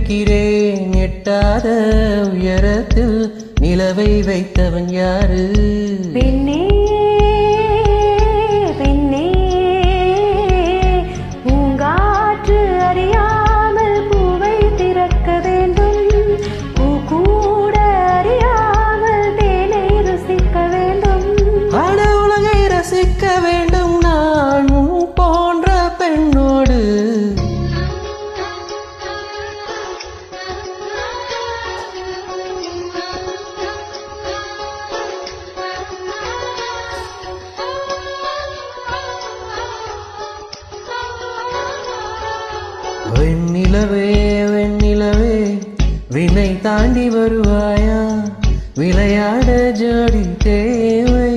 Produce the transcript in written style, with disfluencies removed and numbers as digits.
வைக்கிறேன் எட்டாத உயரத்தில் நிலவை வைத்தவன் யாரு? பெண்ணே பெண்ணே பூங்காற்று அறியாமல் பூவை திறக்க வேண்டும், பூ கூட அறியாமல் தேனை ருசிக்க வேண்டும். அட உலகை ரசிக்க வேண்டும் நான் போன்ற பெண்ணோடு. வெண்ணிலவே வெண்ணிலவே வினை தாண்டி வருவாயா? விளையாட ஜோடி தேவை.